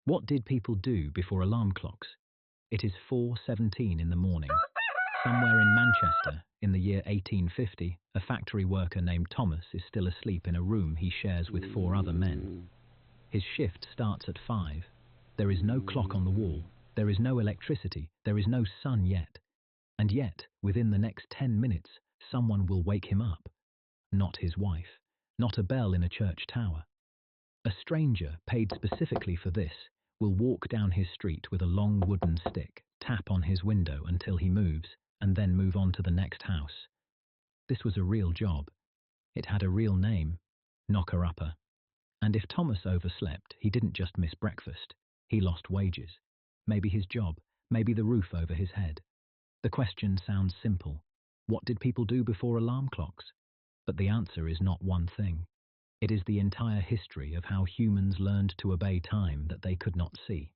What did people do before alarm clocks? It is 4:17 in the morning. Somewhere in Manchester, in the year 1850, a factory worker named Thomas is still asleep in a room he shares with four other men. His shift starts at 5. There is no clock on the wall. There is no electricity. There is no sun yet. And yet, within the next 10 minutes, someone will wake him up. Not his wife. Not a bell in a church tower. A stranger, paid specifically for this, will walk down his street with a long wooden stick, tap on his window until he moves, and then move on to the next house. This was a real job. It had a real name, knocker-upper. And if Thomas overslept, he didn't just miss breakfast. He lost wages. Maybe his job, maybe the roof over his head. The question sounds simple. What did people do before alarm clocks? But the answer is not one thing. It is the entire history of how humans learned to obey time that they could not see.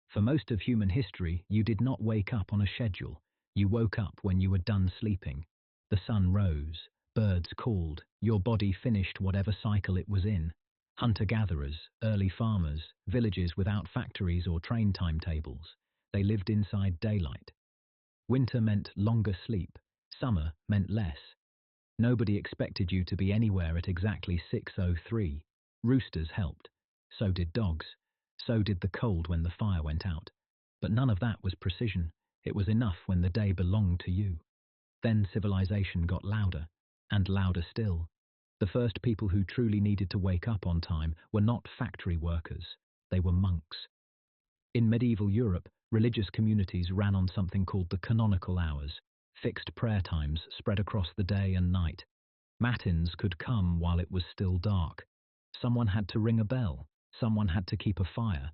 For most of human history, you did not wake up on a schedule. You woke up when you were done sleeping. The sun rose, birds called, your body finished whatever cycle it was in. Hunter-gatherers, early farmers, villages without factories or train timetables. They lived inside daylight. Winter meant longer sleep. Summer meant less. Nobody expected you to be anywhere at exactly 6:03. Roosters helped. So did dogs. So did the cold when the fire went out. But none of that was precision. It was enough when the day belonged to you. Then civilization got louder, and louder still. The first people who truly needed to wake up on time were not factory workers. They were monks. In medieval Europe, religious communities ran on something called the canonical hours, fixed prayer times spread across the day and night. Matins could come while it was still dark. Someone had to ring a bell. Someone had to keep a fire.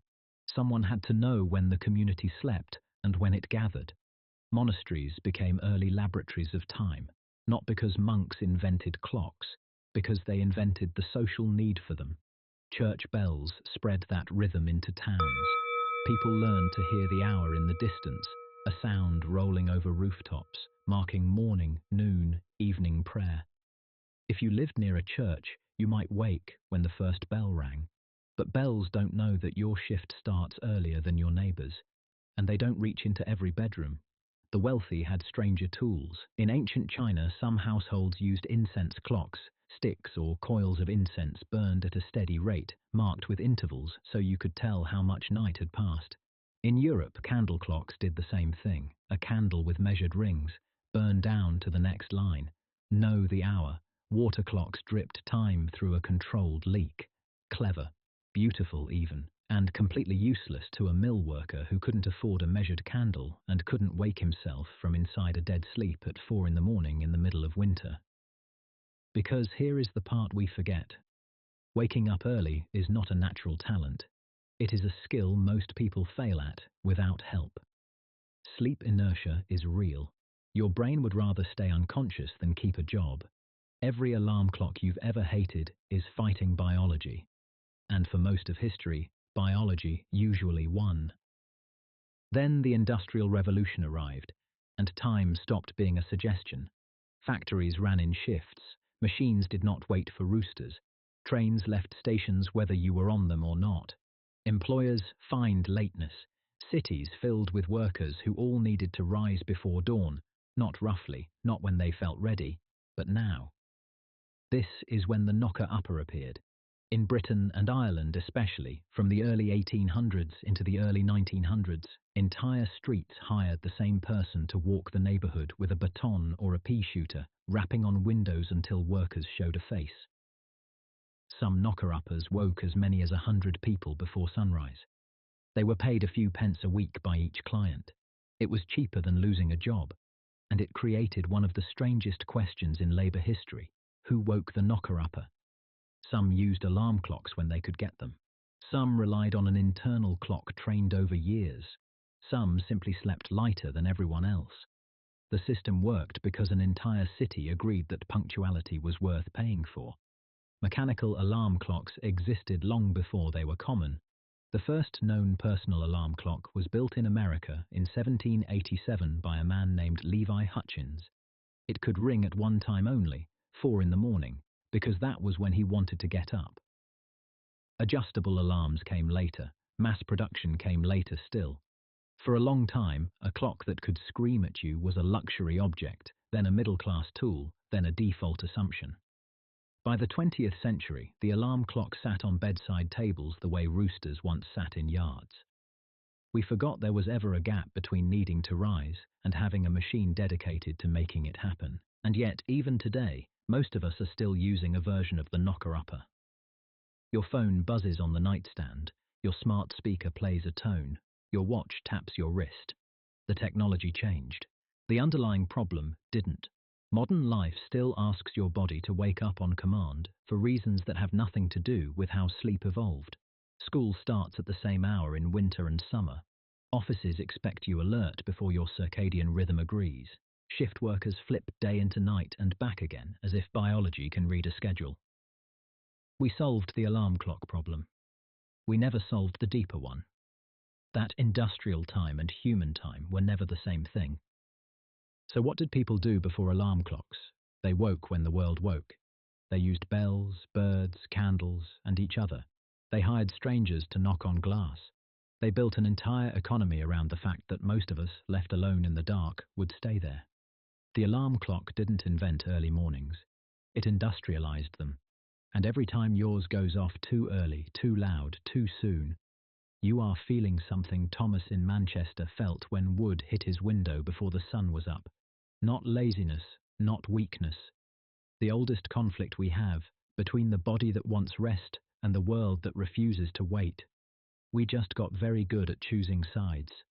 Someone had to know when the community slept and when it gathered. Monasteries became early laboratories of time, not because monks invented clocks, because they invented the social need for them. Church bells spread that rhythm into towns. People learned to hear the hour in the distance, a sound rolling over rooftops, marking morning, noon, evening prayer. If you lived near a church, you might wake when the first bell rang. But bells don't know that your shift starts earlier than your neighbours, and they don't reach into every bedroom. The wealthy had stranger tools. In ancient China, some households used incense clocks, sticks or coils of incense burned at a steady rate, marked with intervals so you could tell how much night had passed. In Europe, candle clocks did the same thing. A candle with measured rings, burn down to the next line. Know the hour. Water clocks dripped time through a controlled leak. Clever, beautiful even, and completely useless to a mill worker who couldn't afford a measured candle and couldn't wake himself from inside a dead sleep at 4 in the morning in the middle of winter. Because here is the part we forget. Waking up early is not a natural talent. It is a skill most people fail at without help. Sleep inertia is real. Your brain would rather stay unconscious than keep a job. Every alarm clock you've ever hated is fighting biology. And for most of history, biology usually won. Then the Industrial Revolution arrived, and time stopped being a suggestion. Factories ran in shifts. Machines did not wait for roosters. Trains left stations whether you were on them or not. Employers fined lateness. Cities filled with workers who all needed to rise before dawn, not roughly, not when they felt ready, but now. This is when the knocker-upper appeared. In Britain and Ireland especially, from the early 1800s into the early 1900s, entire streets hired the same person to walk the neighbourhood with a baton or a pea shooter, rapping on windows until workers showed a face. Some knocker-uppers woke as many as 100 people before sunrise. They were paid a few pence a week by each client. It was cheaper than losing a job, and it created one of the strangest questions in labour history. Who woke the knocker-upper? Some used alarm clocks when they could get them. Some relied on an internal clock trained over years. Some simply slept lighter than everyone else. The system worked because an entire city agreed that punctuality was worth paying for. Mechanical alarm clocks existed long before they were common. The first known personal alarm clock was built in America in 1787 by a man named Levi Hutchins. It could ring at one time only, 4 in the morning, because that was when he wanted to get up. Adjustable alarms came later, Mass production came later still. For a long time, a clock that could scream at you was a luxury object, then a middle-class tool, then a default assumption. By the 20th century, the alarm clock sat on bedside tables the way roosters once sat in yards. We forgot there was ever a gap between needing to rise and having a machine dedicated to making it happen. And yet, even today, most of us are still using a version of the knocker-upper. Your phone buzzes on the nightstand, your smart speaker plays a tone, your watch taps your wrist. The technology changed. The underlying problem didn't. Modern life still asks your body to wake up on command for reasons that have nothing to do with how sleep evolved. School starts at the same hour in winter and summer. Offices expect you alert before your circadian rhythm agrees. Shift workers flip day into night and back again as if biology can read a schedule. We solved the alarm clock problem. We never solved the deeper one. That industrial time and human time were never the same thing. So what did people do before alarm clocks? They woke when the world woke. They used bells, birds, candles, and each other. They hired strangers to knock on glass. They built an entire economy around the fact that most of us, left alone in the dark, would stay there. The alarm clock didn't invent early mornings. It industrialized them. And every time yours goes off too early, too loud, too soon, you are feeling something Thomas in Manchester felt when wood hit his window before the sun was up. Not laziness, not weakness. The oldest conflict we have, between the body that wants rest and the world that refuses to wait. We just got very good at choosing sides.